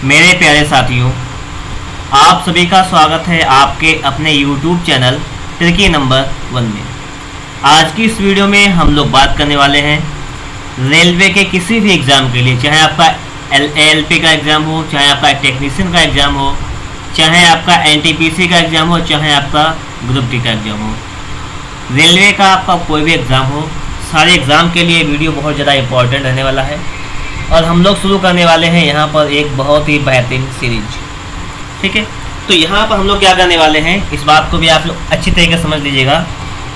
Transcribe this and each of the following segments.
मेरे प्यारे साथियों, आप सभी का स्वागत है आपके अपने YouTube चैनल ट्रिकी नंबर 1 में। आज की इस वीडियो में हम लोग बात करने वाले हैं रेलवे के किसी भी एग्ज़ाम के लिए, चाहे आपका LLP का एग्ज़ाम हो, चाहे आपका टेक्नीशियन का एग्ज़ाम हो, चाहे आपका NTPC का एग्ज़ाम हो, चाहे आपका ग्रुप डी का एग्ज़ाम हो। रेलवे का आपका कोई भी एग्ज़ाम हो, सारे एग्ज़ाम के लिए वीडियो बहुत ज़्यादा इम्पोर्टेंट रहने वाला है। और हम लोग शुरू करने वाले हैं यहाँ पर एक बहुत ही बेहतरीन सीरीज। ठीक है, तो यहाँ पर हम लोग क्या करने वाले हैं, इस बात को भी आप लोग अच्छी तरीके से समझ लीजिएगा।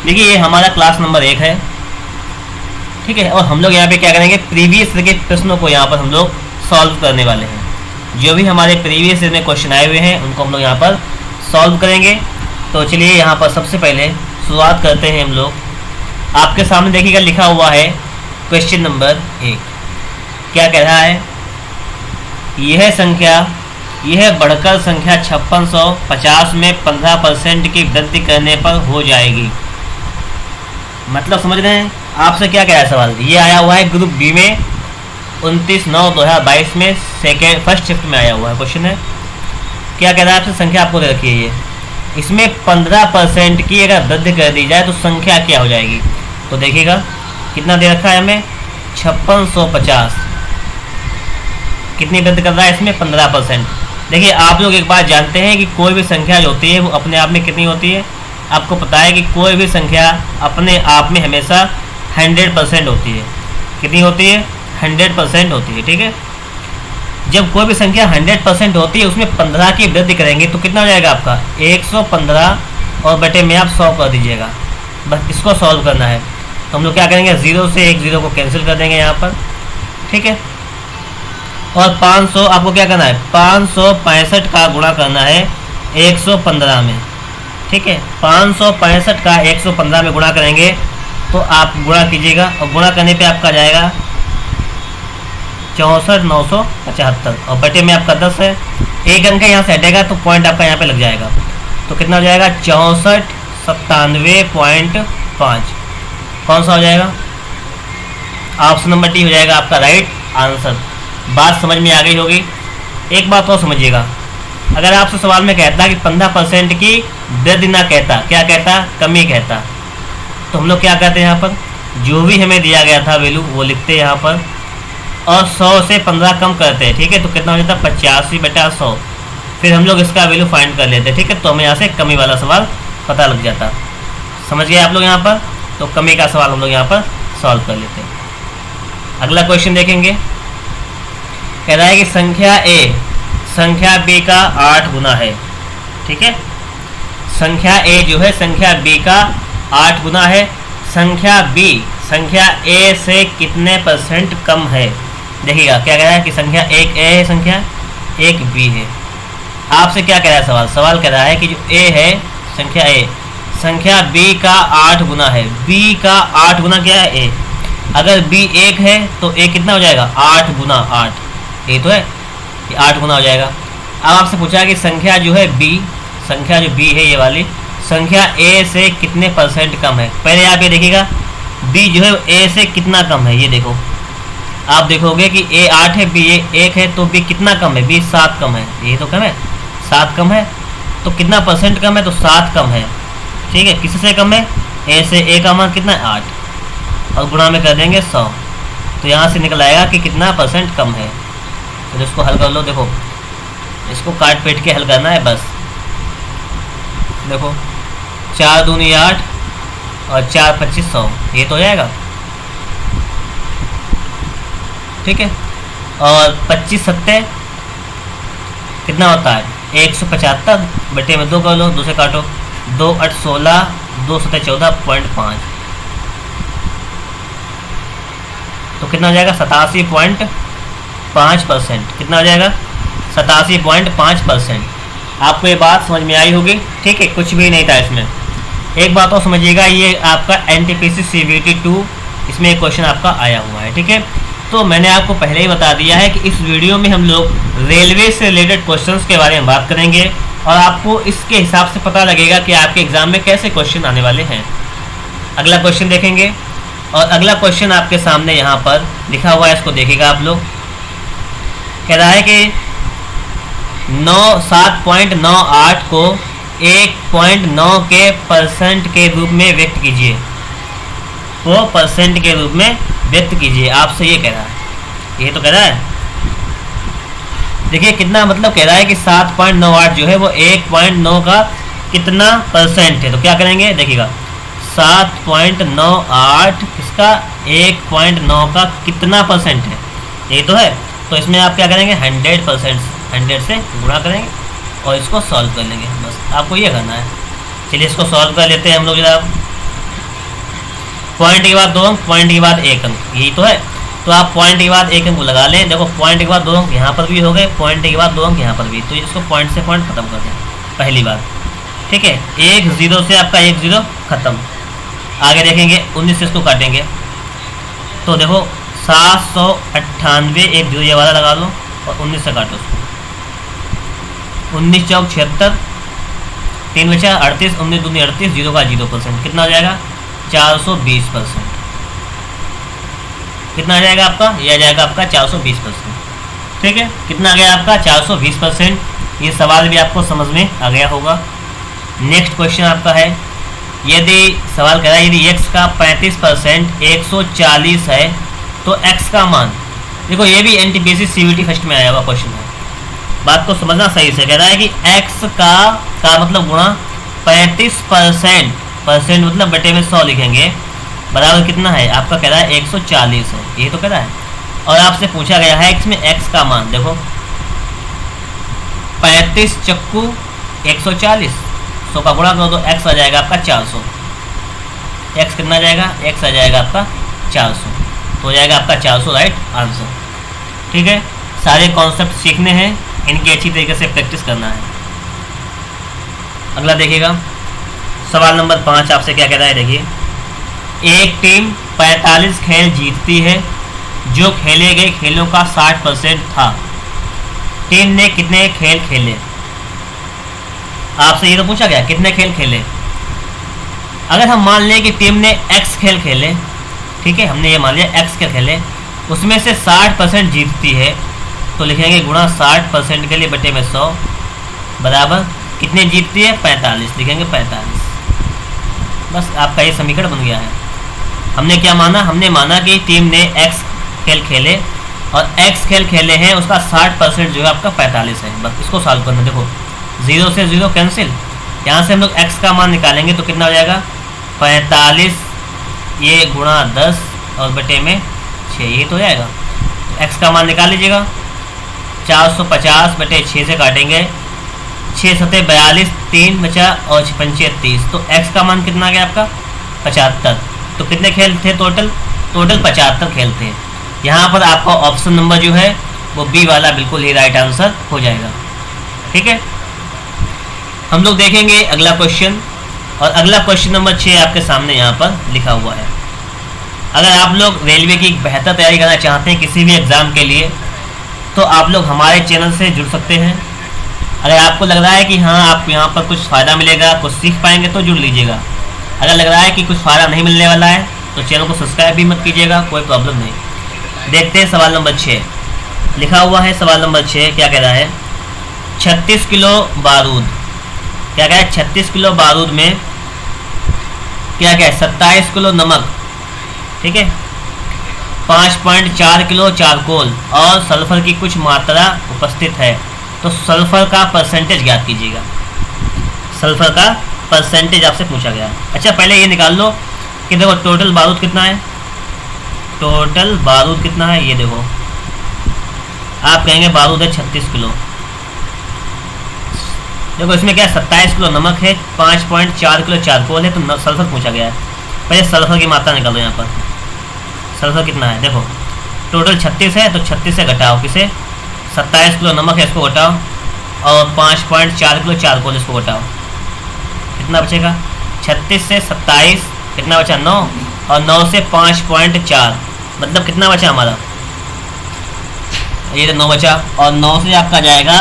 देखिए, ये हमारा क्लास नंबर 1 है। ठीक है, और हम लोग यहाँ पे क्या करेंगे, प्रीवियस के प्रश्नों को यहाँ पर हम लोग सॉल्व करने वाले हैं। जो भी हमारे प्रीवियस में क्वेश्चन आए हुए हैं उनको हम लोग यहाँ पर सॉल्व करेंगे। तो चलिए यहाँ पर सबसे पहले शुरुआत करते हैं हम लोग। आपके सामने देखिएगा लिखा हुआ है क्वेश्चन नंबर 1। क्या कह रहा है, यह बढ़कर संख्या 5650 में 15% की वृद्धि करने पर हो जाएगी। मतलब समझ रहे हैं, आपसे क्या कह रहा है सवाल। ये आया हुआ है ग्रुप बी में 29/9/2022 में फर्स्ट शिफ्ट में आया हुआ है क्वेश्चन है। क्या कह रहा है, आपसे संख्या आपको दे रखी है ये, इसमें 15% की अगर वृद्धि कर दी जाए तो संख्या क्या हो जाएगी। तो देखिएगा कितना दे रखा है हमें, 5650। कितनी वृद्धि कर रहा है इसमें, 15%। देखिए, आप लोग एक बात जानते हैं कि कोई भी संख्या जो होती है वो अपने आप में कितनी होती है। आपको पता है कि कोई भी संख्या अपने आप में हमेशा 100% होती है। कितनी होती है, 100% होती है। ठीक है, जब कोई भी संख्या 100% होती है उसमें 15 की वृद्धि करेंगे तो कितना हो जाएगा आपका, 115 और बटे में आप 100 कर दीजिएगा। बस इसको सॉल्व करना है। तो हम लोग क्या करेंगे, 0 से एक 0 को कैंसिल कर देंगे यहाँ पर। ठीक है, और 500 आपको क्या करना है, 565 का गुणा करना है 115 में। ठीक है, 565 का 115 में गुणा करेंगे तो आप गुणा कीजिएगा और गुणा करने पे आपका जाएगा 64,975 और बटे में आपका 10 है। एक अंक यहाँ से हटेगा तो पॉइंट आपका यहाँ पे लग जाएगा। तो कितना हो जाएगा, 6497.5। कौन सा हो जाएगा, ऑप्शन नंबर डी हो जाएगा आपका राइट आंसर। बात समझ में आ गई होगी। एक बात और समझिएगा, अगर आपसे सवाल में कहता कि 15% की वृद्धि ना कहता, क्या कहता, कमी कहता, तो हम लोग क्या कहते हैं यहाँ पर, जो भी हमें दिया गया था वैल्यू वो लिखते हैं यहाँ पर और 100 से 15 कम करते हैं। ठीक है, तो कितना हो जाता, 85/100। फिर हम लोग इसका वैल्यू फाइंड कर लेते हैं। ठीक है, तो हमें यहाँ से कमी वाला सवाल पता लग जाता। समझ गए आप लोग यहाँ पर। तो कमी का सवाल हम लोग यहाँ पर सॉल्व कर लेते हैं। अगला क्वेश्चन देखेंगे। कह रहा है कि संख्या ए संख्या बी का 8 गुना है। ठीक है, संख्या ए जो है संख्या बी का 8 गुना है। संख्या बी संख्या ए से कितने % कम है। देखिएगा क्या कह रहा है कि संख्या एक ए है, संख्या एक बी है। आपसे क्या कह रहा है सवाल, सवाल कह रहा है कि जो ए है संख्या ए संख्या बी का 8 गुना है। बी का 8 गुना क्या है, ए। अगर बी 1 है तो ए कितना हो जाएगा, 8 गुना 8। ये तो है, ये 8 गुना हो जाएगा। अब आपसे पूछा कि संख्या जो है बी, संख्या जो बी है ये वाली संख्या ए से कितने % कम है। पहले आप ये देखिएगा बी जो है ए से कितना कम है। ये देखो, आप देखोगे कि ए 8 है, बी 1 है, तो बी कितना कम है, बी 7 कम है। ये तो कम है, 7 कम है। तो कितना % कम है, तो 7 कम है। ठीक है, किससे कम है, ए से। ए का मान कितना है, 8 और गुणा में कर देंगे 100। तो यहाँ से निकल आएगा कि कितना % कम है। तो इसको हल कर लो। देखो, इसको काट पीट के हल करना है बस। देखो, 4 दूनी 8 और 4 25 100, ये तो हो जाएगा। ठीक है, और 25 सत्ते कितना होता है, 175 बटे में 2 कर लो, 2 से काटो, 2 8 16, 2 7 14.5। तो कितना हो जाएगा, 87.5%। कितना हो जाएगा, 87.5%। आपको ये बात समझ में आई होगी। ठीक है, कुछ भी नहीं था इसमें। एक बात और समझिएगा, ये आपका NTPC CBT 2 इसमें एक क्वेश्चन आपका आया हुआ है। ठीक है, तो मैंने आपको पहले ही बता दिया है कि इस वीडियो में हम लोग रेलवे से रिलेटेड क्वेश्चंस के बारे में बात करेंगे और आपको इसके हिसाब से पता लगेगा कि आपके एग्जाम में कैसे क्वेश्चन आने वाले हैं। अगला क्वेश्चन देखेंगे और अगला क्वेश्चन आपके सामने यहाँ पर लिखा हुआ है, इसको देखिएगा आप लोग। कह रहा है कि 7.98 को 1.9 के परसेंट के रूप में व्यक्त कीजिए, वो परसेंट के रूप में व्यक्त कीजिए। आपसे ये कह रहा है, ये तो कह रहा है। देखिए कितना मतलब कह रहा है कि 7.98 जो है वो 1.9 का कितना परसेंट है। तो क्या करेंगे, देखिएगा 7.98 इसका 1.9 का कितना परसेंट है, ये तो है। तो इसमें आप क्या करेंगे, 100%, 100 से गुणा करेंगे और इसको सॉल्व कर लेंगे। बस आपको ये करना है। चलिए इसको सॉल्व कर लेते हैं हम लोग जनाब। पॉइंट के बाद 2 अंक, पॉइंट के बाद 1 अंक, यही तो है। तो आप पॉइंट के बाद 1 अंक लगा लें। देखो पॉइंट के बाद 2 अंक यहाँ पर भी हो गए, पॉइंट के बाद 2 अंक यहाँ पर भी। तो इसको पॉइंट से पॉइंट खत्म कर दें पहली बार, ठीक है। 1 0 से आपका 1 0 खत्म। आगे देखेंगे 19 से इसको काटेंगे तो देखो 798, 1 0 ये वाला लगा लो और 19 से काटो उसको। 19 चौक 76, 3 बचा 38, 19 दूनी 38, 0 का 0%, कितना हो जाएगा 420%। कितना आ जाएगा आपका, ये आ जाएगा आपका 420%, ठीक है। कितना आ गया आपका 420%। ये सवाल भी आपको समझ में आ गया होगा। नेक्स्ट क्वेश्चन आपका है, यदि सवाल कह रहा है यदि x का 35% 140 है तो x का मान, देखो ये भी NTPC CVT फर्स्ट में आया हुआ क्वेश्चन है, बात को समझना सही से। कह रहा है कि x का मतलब गुणा 35%, परसेंट मतलब बटे में 100 लिखेंगे, बराबर कितना है आपका, कह रहा है 140 है, ये तो कह रहा है। और आपसे पूछा गया है इसमें x का मान, देखो 35 चक्कू 140, 100 का गुणा करो तो x आ जाएगा आपका 400। x कितना आ जाएगा, x आ जाएगा आपका 400, तो हो जाएगा आपका 400 राइट आंसर, ठीक है। सारे कॉन्सेप्ट सीखने हैं, इनकी अच्छी तरीके से प्रैक्टिस करना है। अगला देखिएगा सवाल नंबर 5 आपसे क्या कह रहा है, देखिए। एक टीम 45 खेल जीतती है जो खेले गए खेलों का 60% था। टीम ने कितने खेल खेले, आपसे ये तो पूछा गया कितने खेल खेले। अगर हम मान लें कि टीम ने x खेल खेले, ठीक है, हमने ये मान लिया x खेल खेले, उसमें से 60% जीतती है, तो लिखेंगे गुणा 60% के लिए बटे में 100, बराबर कितने जीतती है 45, लिखेंगे 45। बस आपका ये समीकरण बन गया है। हमने क्या माना, हमने माना कि टीम ने x खेल खेले और x खेल खेले हैं उसका 60% जो है आपका 45 है। बस इसको सॉल्व करना, देखो 0 से 0 कैंसिल, यहाँ से हम लोग x का मान निकालेंगे तो कितना हो जाएगा 45, ये गुणा 10 और बटे में 6, ये तो हो जाएगा। x का मान निकाल लीजिएगा, 450 बटे 6 से काटेंगे, 6 सते 42, 3 बचा और 5 30, तो x का मान कितना आ गया आपका 75। तो कितने खेल थे टोटल 75 खेल थे। यहाँ पर आपका ऑप्शन नंबर जो है वो बी वाला बिल्कुल ही राइट आंसर हो जाएगा, ठीक है। हम लोग देखेंगे अगला क्वेश्चन, और अगला क्वेश्चन नंबर 6 आपके सामने यहाँ पर लिखा हुआ है। अगर आप लोग रेलवे की बेहतर तैयारी करना चाहते हैं किसी भी एग्ज़ाम के लिए, तो आप लोग हमारे चैनल से जुड़ सकते हैं। अगर आपको लग रहा है कि हाँ आपको यहाँ पर कुछ फ़ायदा मिलेगा, कुछ सीख पाएंगे, तो जुड़ लीजिएगा। अगर लग रहा है कि कुछ फ़ायदा नहीं मिलने वाला है तो चैनल को सब्सक्राइब भी मत कीजिएगा, कोई प्रॉब्लम नहीं। देखते हैं सवाल नंबर 6 लिखा हुआ है। सवाल नंबर 6 क्या कह रहा है, 36 किलो बारूद, क्या कह रहा है 36 किलो बारूद में क्या क्या है 27 किलो नमक, ठीक है, 5.4 किलो चारकोल और सल्फर की कुछ मात्रा उपस्थित है, तो सल्फर का परसेंटेज ज्ञात कीजिएगा। सल्फर का परसेंटेज आपसे पूछा गया। अच्छा पहले ये निकाल लो कि देखो टोटल बारूद कितना है, टोटल बारूद कितना है, ये देखो आप कहेंगे बारूद है 36 किलो। देखो इसमें क्या 27 किलो नमक है, 5.4 किलो चारकोल है, तो सल्फर पूछा गया है। पहले सल्फर की मात्रा निकालो। यहाँ पर सल्फर कितना है, देखो टोटल 36 है, तो 36 से घटाओ किसे 27 किलो नमक है, इसको घटाओ, और 5.4 किलो चारकोल इसको घटाओ, कितना बचेगा 36 से 27 कितना बचा 9, और 9 से 5.4 मतलब कितना बचा हमारा, ये 9 बचा, और 9 से आपका जाएगा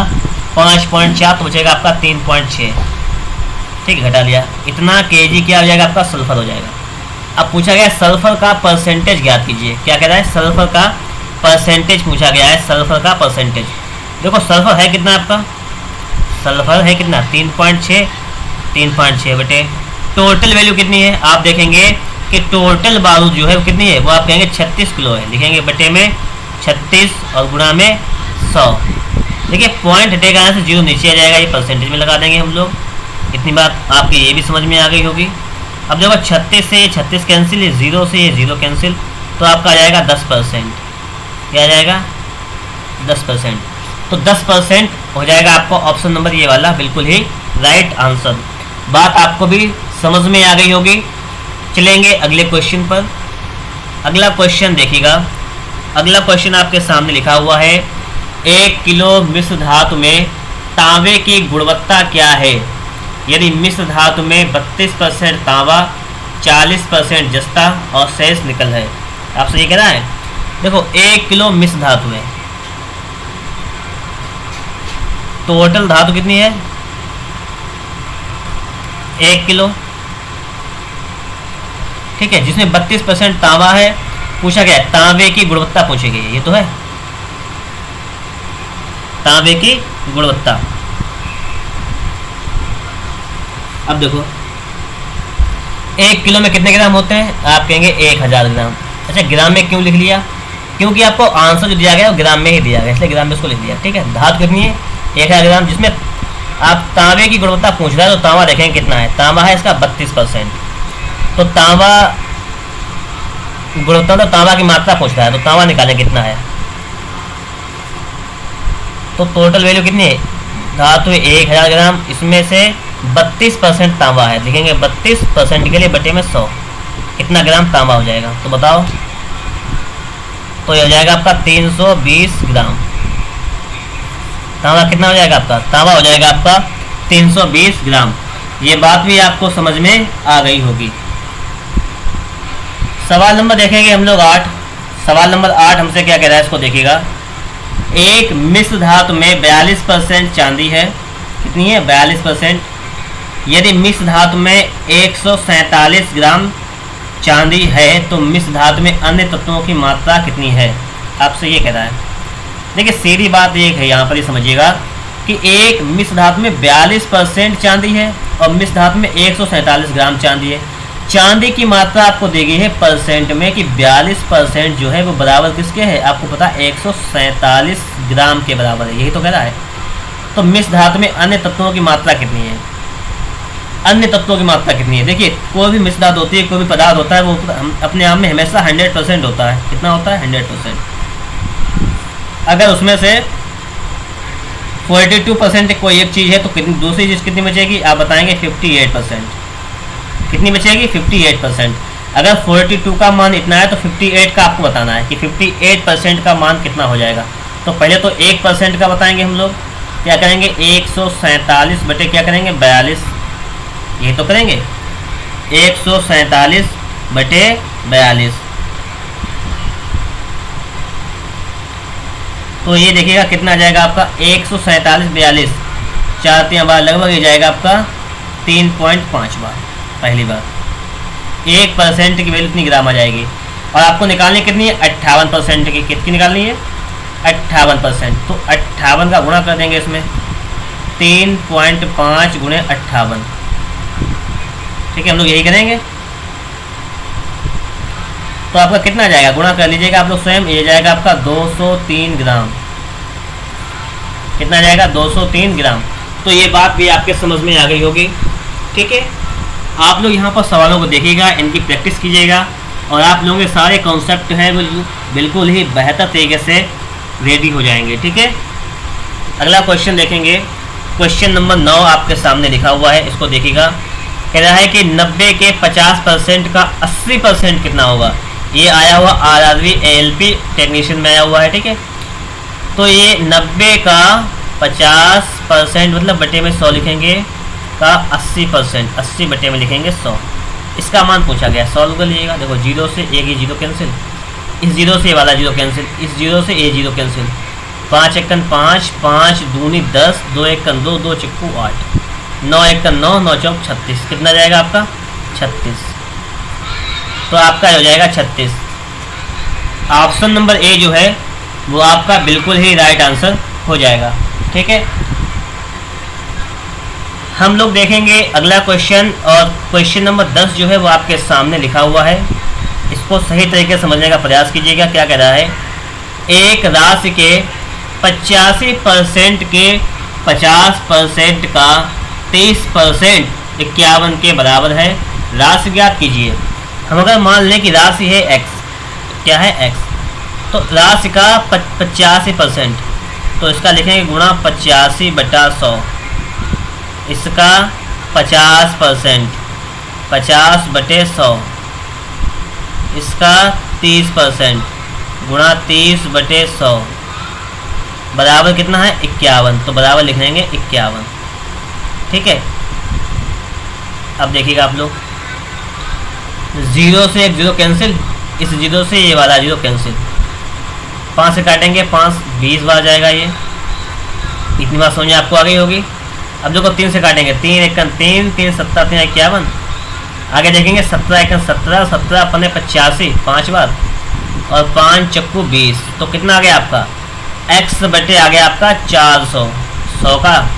5.4 तो बचेगा आपका 3.6, ठीक है, घटा लिया। इतना केजी क्या हो जाएगा आपका सल्फर हो जाएगा। अब पूछा गया सल्फर का परसेंटेज ज्ञात कीजिए। क्या कह रहा है, सल्फर का परसेंटेज पूछा गया है, सल्फर का परसेंटेज। देखो सल्फर है कितना आपका सल्फर है कितना 3.6, 3.6 बटे टोटल वैल्यू कितनी है, आप देखेंगे कि टोटल बारूद जो है वो कितनी है, वो आप कहेंगे 36 किलो है, लिखेंगे बटे में 36 और गुणा में 100। देखिए पॉइंट हटेगा यहाँ से, जीरो नीचे आ जाएगा, ये परसेंटेज में लगा देंगे हम लोग। इतनी बात आपकी ये भी समझ में आ गई होगी। अब देखो 36 से ये 36 कैंसिल, ये 0 से ये 0 कैंसिल, तो आपका आ जाएगा 10%। क्या आ जाएगा 10%। तो 10% हो जाएगा आपको ऑप्शन नंबर ये वाला बिल्कुल ही राइट आंसर। बात आपको भी समझ में आ गई होगी। चलेंगे अगले क्वेश्चन पर। अगला क्वेश्चन देखिएगा। अगला क्वेश्चन आपके सामने लिखा हुआ है, 1 किलो मिश्र धातु में तांबे की गुणवत्ता क्या है यदि मिश्र धातु में 32% तांबा, 40% जस्ता और शेष निकल है। आपसे ये कह रहा है, देखो 1 किलो मिश्र धातु है, टोटल धातु कितनी है 1 किलो, ठीक है, जिसमें 32% तांबा है। पूछा गया है तांबे की गुणवत्ता पूछी गई है, ये तो है तांबे की गुणवत्ता। अब देखो 1 किलो में कितने ग्राम होते हैं, आप कहेंगे 1000 ग्राम। अच्छा ग्राम में क्यों लिख लिया, क्योंकि आपको आंसर जो दिया गया वो ग्राम में ही दिया गया, इसलिए ग्राम में उसको लिख दिया, ठीक है। धातु कितनी है 1000 ग्राम, जिसमें आप तांबे की गुणवत्ता पूछ रहा है, तो तांबा देखेंगे कितना है, तांबा है इसका 32%। तो तांबा गुणवत्ता, तो तांबा की मात्रा पूछ रहा है, तो तांबा निकालें कितना है। तो टोटल वैल्यू कितनी है, धातु 1000 ग्राम, इसमें से 32% तांबा है, लिखेंगे 32% के लिए बटे में 100, कितना ग्राम तांबा हो जाएगा, तो बताओ। तो ये हो जाएगा आपका 320 ग्राम। तांबा कितना हो जाएगा आपका, तांबा हो जाएगा आपका 320 ग्राम। ये बात भी आपको समझ में आ गई होगी। सवाल नंबर देखेंगे हम लोग 8। सवाल नंबर 8 हमसे क्या कह रहा है, इसको देखिएगा। एक मिश्र धातु में 42% चांदी है, कितनी है 42%। यदि मिश्र धातु में 147 ग्राम चांदी है तो मिश्र धातु में अन्य तत्वों की मात्रा कितनी है, आपसे ये कह रहा है। देखिए सीधी बात एक है, यहाँ पर ही समझिएगा कि एक मिश्र धातु में 42% चांदी है और मिश्र धातु में 147 ग्राम चांदी है। चांदी की मात्रा आपको दी गई है परसेंट में कि 42% जो है वो बराबर किसके है, आपको पता 147 ग्राम के बराबर है, यही तो कह रहा है। तो मिश्र धातु में अन्य तत्वों की मात्रा कितनी है, अन्य तत्वों की मात्रा कितनी है। देखिए कोई भी मिश्र धातु होती है, कोई भी पदार्थ होता है, वो अपने आप में हमेशा 100% होता है। कितना होता है 100%। अगर उसमें से 42% कोई एक चीज़ है तो कितनी दूसरी चीज़ कितनी बचेगी, आप बताएंगे 58%। कितनी बचेगी 58%। अगर 42 का मान इतना है तो 58 का आपको बताना है कि 58% का मान कितना हो जाएगा। तो पहले तो 1% का बताएंगे हम लोग, क्या करेंगे 147 बटे क्या करेंगे 42, ये तो करेंगे 147 बटे 42। तो ये देखिएगा कितना आ जाएगा आपका 147 42, 4 बार लगभग ये जाएगा आपका 3.5 बार। पहली बार 1% की वैल्यू इतनी ग्राम आ जाएगी और आपको निकालनी कितनी है 58% की। कितनी निकालनी है 58%। तो 58 का गुणा कर देंगे इसमें, 3.5 गुणे 58, ठीक है, हम लोग यही करेंगे। तो आपका कितना जाएगा, गुणा कर लीजिएगा आप लोग स्वयं, ये जाएगा आपका 203 ग्राम। कितना जाएगा 203 ग्राम। तो ये बात भी आपके समझ में आ गई होगी, ठीक है। आप लोग यहाँ पर सवालों को देखिएगा, इनकी प्रैक्टिस कीजिएगा और आप लोगों के सारे कॉन्सेप्ट हैं वो बिल्कुल ही बेहतर तरीके से रेडी हो जाएंगे, ठीक है। अगला क्वेश्चन देखेंगे। क्वेश्चन नंबर 9 आपके सामने लिखा हुआ है, इसको देखिएगा। कह रहा है कि 90 के 50% का 80% कितना होगा। ये आया हुआ RRB ALP टेक्नीशियन में आया हुआ है, ठीक है। तो ये 90 का 50% मतलब बटे में 100 लिखेंगे, का 80%, 80 बटे में लिखेंगे 100। इसका मान पूछा गया, सॉल्व कर लीजिएगा। देखो 0 से एक ही 0 कैंसिल, इस 0 से ये वाला 0 कैंसिल, इस 0 से ये 0 कैंसिल, 5 एकन 5, 5 दूनी 10, 2 एकन 2, 2 चिक्कू 8, 9 एकन 9, 9 चौक 36। कितना जाएगा आपका 36। तो आपका हो जाएगा 36। ऑप्शन नंबर ए जो है वो आपका बिल्कुल ही राइट आंसर हो जाएगा, ठीक है। हम लोग देखेंगे अगला क्वेश्चन, और क्वेश्चन नंबर 10 जो है वो आपके सामने लिखा हुआ है। इसको सही तरीके से समझने का प्रयास कीजिएगा। क्या कह रहा है, एक राशि के 85% के 50% का 30% 51 के बराबर है। राशि ज्ञात कीजिए। हम अगर मान लें कि राशि है x, क्या है x, तो राशि का 85%, तो इसका लिखेंगे गुणा 85/100। इसका 50%, 50/100। इसका 30% गुणा 30/100 बराबर कितना है 51। तो बराबर लिख लेंगे 51। ठीक है, अब देखिएगा आप लोग, 0 से एक 0 कैंसिल, इस 0 से ये वाला 0 कैंसिल, 5 से काटेंगे 5 20 बार जाएगा। ये इतनी बात समझ आपको आ गई होगी। अब देखो 3 से काटेंगे, 3 एकन 3, 3 7 3 51। आगे देखेंगे 17 एकन 17, 17 अपने 85 5 बार, और 5 चक्कू 20। तो कितना आ गया आपका x बटे आ गया आपका 400, 100 का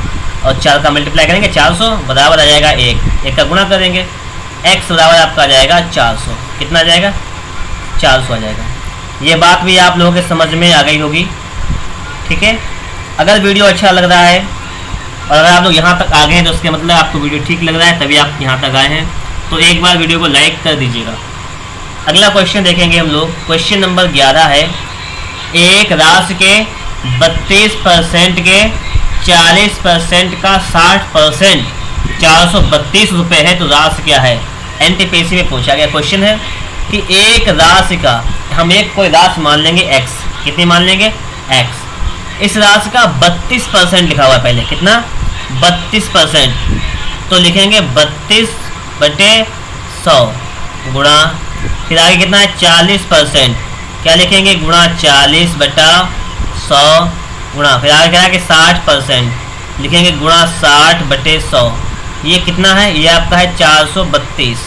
और 4 का मल्टीप्लाई करेंगे 400 बराबर आ जाएगा 1 का गुणा करेंगे, x बराबर आपका आ जाएगा 400। कितना आ जाएगा 400 आ जाएगा। ये बात भी आप लोगों के समझ में आ गई होगी। ठीक है, अगर वीडियो अच्छा लग रहा है और अगर आप लोग यहाँ तक आ गए हैं तो उसके मतलब आपको वीडियो ठीक लग रहा है, तभी आप यहाँ तक आए हैं। तो एक बार वीडियो को लाइक कर दीजिएगा। अगला क्वेश्चन देखेंगे हम लोग। क्वेश्चन नंबर 11 है, एक राशि के 32% के 40% का 60% 432 रुपये है, तो राशि क्या है। एनटीपीसी में पूछा गया क्वेश्चन है कि एक राशि का, हम एक कोई राशि मान लेंगे x, कितनी मान लेंगे x। इस राशि का 32% लिखा हुआ है पहले, कितना 32%, तो लिखेंगे 32/100 गुणा, फिर आगे कितना है 40%, क्या लिखेंगे गुणा 40/100 गुणा, फिर आगे क्या है कि 60% लिखेंगे गुणा 60/100। ये कितना है, ये आपका है 432।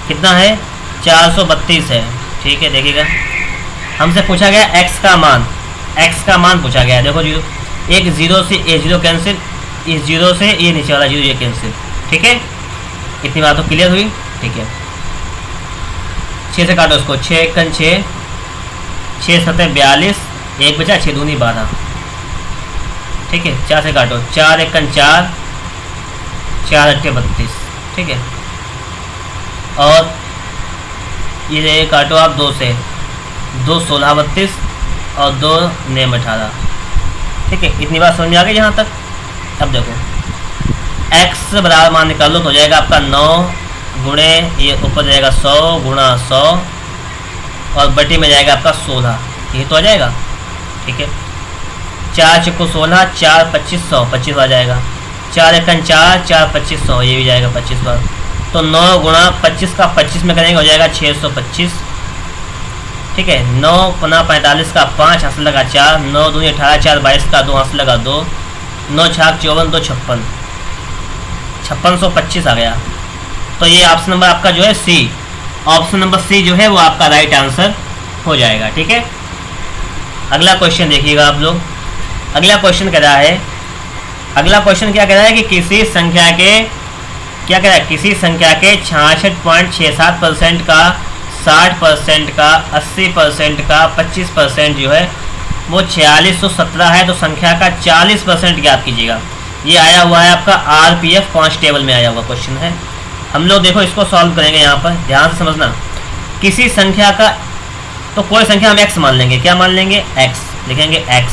कितना है 432 है। ठीक है, देखिएगा हमसे पूछा गया x का मान, x का मान पूछा गया है। देखो जीरो, एक 0 से ये 0 कैंसिल, इस 0 से ये नीचे वाला 0 ये कैंसिल। ठीक है, इतनी बात तो क्लियर हुई। ठीक है, 6 से काटो उसको, 6 एकन 6, 6 7 42, 1 बचा, 6 दूनी 12। ठीक है, 4 से काटो, 4 एकन 4, 4 अट्ठे 32। ठीक है, और ये काटो आप 2 से, 2 16 32 और 2 9 18। ठीक है, इतनी बात समझ में आ गई यहाँ तक। अब देखो x बराबर मान निकाल लो तो हो जाएगा आपका 9 गुणे, ये ऊपर जाएगा 100 गुणा 100 और बटी में जाएगा आपका 16, ये तो आ जाएगा। ठीक है, 4 चक्को 16, 4 25 100, 25 आ जाएगा। 4 एकन 4, 4 25 100, ये भी जाएगा 25 बार। तो 9 गुणा 25 का 25 में करेंगे हो जाएगा 625। ठीक है, 9 पुनः 45 का 5 हाथ लगा 4, 9 दूनी 18, 4 22 का 2 हाथ लगा 2, 9 छाक 54, 2 56, 5625 आ गया। तो ये ऑप्शन नंबर आपका जो है सी, ऑप्शन नंबर सी जो है वो आपका राइट आंसर हो जाएगा। ठीक है, अगला क्वेश्चन देखिएगा आप लोग। अगला क्वेश्चन कह रहा है, अगला क्वेश्चन क्या कह रहा है कि किसी संख्या के, क्या कह रहा है, किसी संख्या के 66.67% का, 60% का, 80% का, 25% जो है वो 4617 है। तो संख्या का 40% ज्ञात कीजिएगा। ये आया हुआ है आपका आरपीएफ कांस्टेबल में आया हुआ क्वेश्चन है। हम लोग देखो इसको सॉल्व करेंगे। यहाँ पर ध्यान से समझना, किसी संख्या का, तो कोई संख्या हम x मान लेंगे, क्या मान लेंगे x, लिखेंगे x।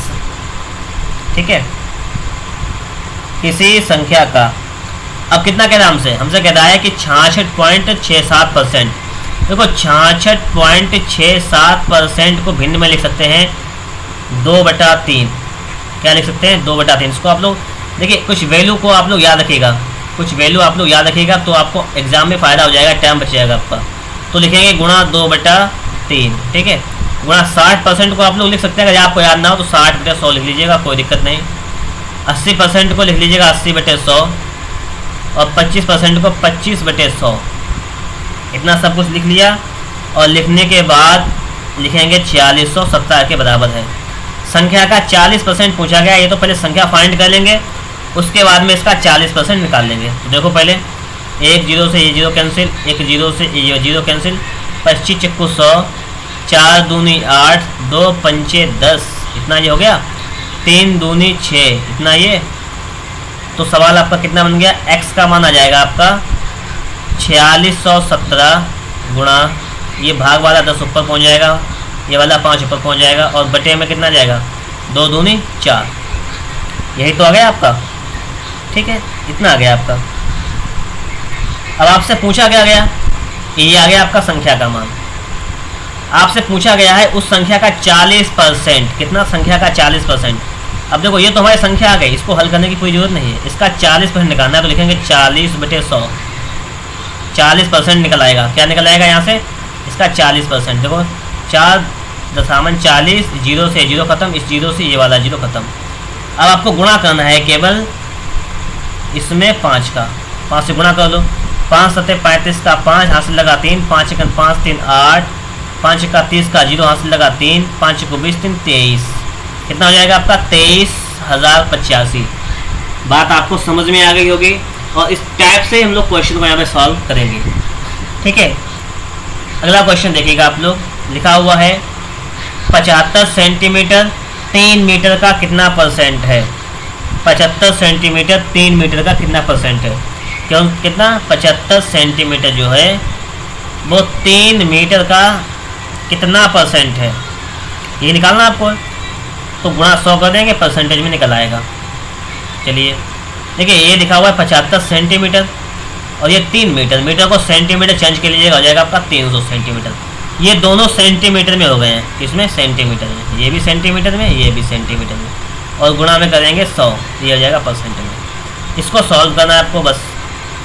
ठीक है, किसी संख्या का, अब कितना कह रहा है हमसे, हमसे कह रहा है कि 66.67%। देखो 66.67% को भिन्न में लिख सकते हैं 2/3। क्या लिख सकते हैं 2/3। इसको आप लोग देखिए, कुछ वैल्यू को आप लोग याद रखिएगा, कुछ वैल्यू आप लोग याद रखिएगा तो आपको एग्जाम में फ़ायदा हो जाएगा, टाइम बच जाएगा आपका। तो लिखेंगे गुणा 2/3। ठीक है, गुणा 60% को आप लोग लिख सकते हैं, अगर आपको याद ना हो तो 60/100 लिख लीजिएगा, कोई दिक्कत नहीं। 80% को लिख लीजिएगा 80/100 और 25% को 25/100। इतना सब कुछ लिख लिया और लिखने के बाद लिखेंगे 4670 के बराबर है। संख्या का 40% पूछा गया, ये तो पहले संख्या फाइंड कर लेंगे उसके बाद में इसका 40% निकाल लेंगे। तो देखो पहले एक जीरो से ये जीरो कैंसिल, एक जीरो से ये जीरो कैंसिल, 25 चक्कू 100, 4 दूनी 8, 2 पंचे 10, इतना ये हो गया, 3 दूनी 6, इतना ये। तो सवाल आपका कितना बन गया, x का मान आ जाएगा आपका 4617 गुणा ये भाग वाला 10 ऊपर पहुंच जाएगा, ये वाला 5 ऊपर पहुंच जाएगा, और बटे में कितना जाएगा 2 दूनी 4, यही तो आ गया आपका। ठीक है, इतना आ गया आपका। अब आपसे पूछा क्या गया, ये आ गया आपका संख्या का मान। आपसे पूछा गया है उस संख्या का 40%, कितना संख्या का 40%। अब देखो ये तो हमारी संख्या आ गई, इसको हल करने की कोई जरूरत नहीं है, इसका 40% निकालना है। तो लिखेंगे 40/100, 40% निकल आएगा। क्या निकल आएगा यहाँ से, इसका 40%। देखो 4.40, जीरो से जीरो खत्म, इस जीरो से ये वाला जीरो खत्म। अब आपको गुणा करना है केवल इसमें 5 का, 5 से गुणा कर लो, 5 सत्ते 35 का 5 हासिल लगा 3, 5 एकन 5 3 8, 5 का 30 का 0 हासिल लगा 3, 5 को 20 3 23, कितना हो जाएगा आपका 23,085। बात आपको समझ में आ गई होगी, और इस टाइप से हम लोग क्वेश्चन को यहाँ पे सॉल्व करेंगे। ठीक है, अगला क्वेश्चन देखिएगा आप लोग, लिखा हुआ है 75 सेंटीमीटर 3 मीटर का कितना परसेंट है। 75 सेंटीमीटर 3 मीटर का कितना परसेंट है, क्यों कितना 75 सेंटीमीटर जो है वो 3 मीटर का कितना परसेंट है, ये निकालना आपको। तो गुणा 100 कर देंगे, परसेंटेज में निकल आएगा। चलिए देखिए, ये लिखा हुआ है 75 सेंटीमीटर और ये 3 मीटर, मीटर को सेंटीमीटर चेंज कर लीजिएगा, हो जाएगा आपका 300 सेंटीमीटर। ये दोनों सेंटीमीटर में हो गए हैं, किसमें सेंटीमीटर में, ये भी सेंटीमीटर में, ये भी सेंटीमीटर में, और गुणा में करेंगे 100, ये हो जाएगा परसेंट में। इसको सॉल्व करना है आपको। बस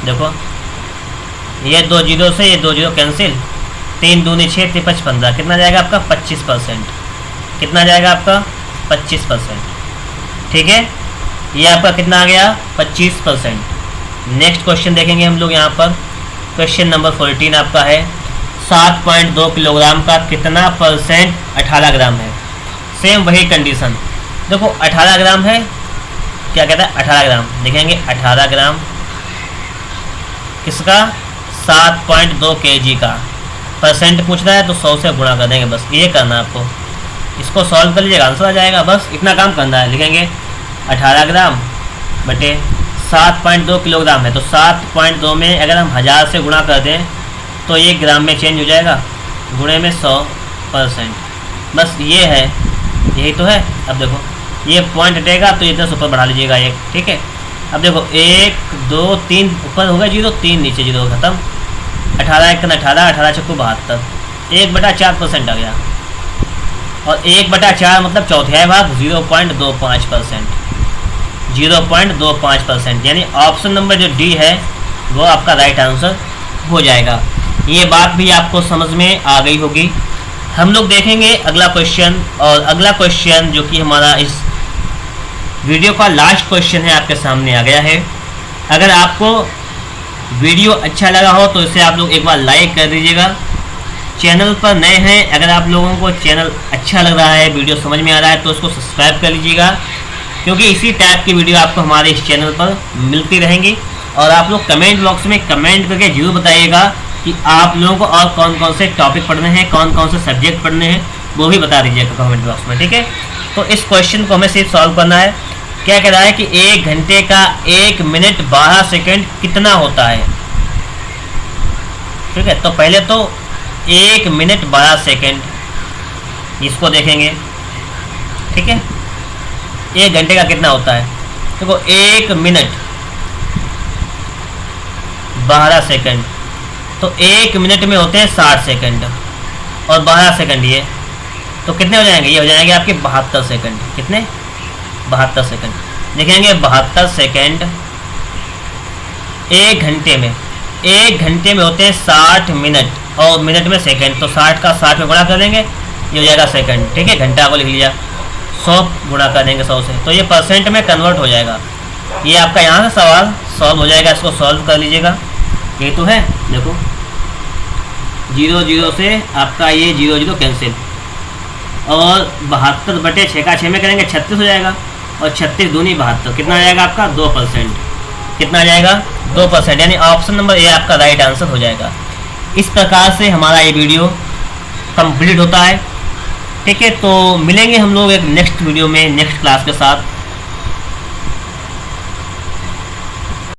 देखो ये 2 जीरो से ये 2 जीरो कैंसिल, 3 दूनी 6 3 5 15, कितना जाएगा आपका 25%। कितना जाएगा आपका 25%। ठीक है, ये आपका कितना आ गया 25%। नेक्स्ट क्वेश्चन देखेंगे हम लोग यहाँ पर, क्वेश्चन नंबर 14 आपका है 7.2 किलोग्राम का कितना परसेंट 18 ग्राम है। सेम वही कंडीशन, देखो 18 ग्राम है, क्या कहता है 18 ग्राम, देखेंगे 18 ग्राम किसका 7.2 kg का परसेंट पूछ रहा है, तो 100 से गुणा कर देंगे, बस ये करना है आपको। इसको सॉल्व कर लीजिएगा, आंसर आ जाएगा। बस इतना काम करना है, लिखेंगे 18 ग्राम बटे 7.2 किलोग्राम है, तो 7.2 में अगर हम 1000 से गुणा कर दें तो ये ग्राम में चेंज हो जाएगा, गुणे में 100%। बस ये है, यही तो है। अब देखो ये पॉइंट हटेगा तो ये 10 ऊपर बढ़ा लीजिएगा एक। ठीक है, अब देखो 1 2 3 ऊपर होगा जीरो, 3 नीचे जीरो खत्म, 18 1 18, 18 चक्कू 72, 1/4% आ गया, और 1/4 मतलब चौथाई भाग 0.25%, 0.25%, यानी ऑप्शन नंबर जो डी है वो आपका राइट आंसर हो जाएगा। ये बात भी आपको समझ में आ गई होगी। हम लोग देखेंगे अगला क्वेश्चन, और अगला क्वेश्चन जो कि हमारा इस वीडियो का लास्ट क्वेश्चन है आपके सामने आ गया है। अगर आपको वीडियो अच्छा लगा हो तो इसे आप लोग एक बार लाइक कर दीजिएगा। चैनल पर नए हैं, अगर आप लोगों को चैनल अच्छा लग रहा है, वीडियो समझ में आ रहा है, तो उसको सब्सक्राइब कर लीजिएगा, क्योंकि इसी टाइप की वीडियो आपको हमारे इस चैनल पर मिलती रहेंगी। और आप लोग कमेंट बॉक्स में कमेंट करके जरूर बताइएगा कि आप लोगों को और कौन कौन से टॉपिक पढ़ने हैं, कौन कौन से सब्जेक्ट पढ़ने हैं, वो भी बता दीजिएगा कमेंट बॉक्स में। ठीक है, तो इस क्वेश्चन को हमें सिर्फ सॉल्व करना है। क्या कह रहा है कि 1 घंटे का 1 मिनट 12 सेकंड कितना होता है। ठीक है, तो पहले तो 1 मिनट 12 सेकंड इसको देखेंगे। ठीक है, 1 घंटे का कितना होता है, देखो 1 मिनट 12 सेकंड, तो 1 मिनट में होते हैं 60 सेकंड, और 12 सेकंड ये, तो कितने हो जाएंगे, ये हो जाएंगे आपके 72 सेकंड। कितने 72 सेकंड, देखेंगे 72 सेकंड 1 घंटे में, 1 घंटे में होते हैं 60 मिनट, और मिनट में सेकंड, तो 60 का 60 में गुणा कर देंगे, ये हो जाएगा सेकंड। ठीक है, घंटा को लिख लिया, 100 गुणा कर देंगे 100 से, तो ये परसेंट में कन्वर्ट हो जाएगा। ये आपका यहाँ से सवाल सॉल्व हो जाएगा, इसको सॉल्व कर लीजिएगा। ये तो है, देखो 0 0 से आपका ये 0 0 कैंसिल, और 72/6 का 6 में करेंगे 36 हो जाएगा, और 36 दूनी 72, कितना आ जाएगा आपका 2%। कितना आ जाएगा 2%, यानी ऑप्शन नंबर ए आपका राइट आंसर हो जाएगा। इस प्रकार से हमारा ये वीडियो कंप्लीट होता है। ठीक है, तो मिलेंगे हम लोग एक नेक्स्ट वीडियो में नेक्स्ट क्लास के साथ।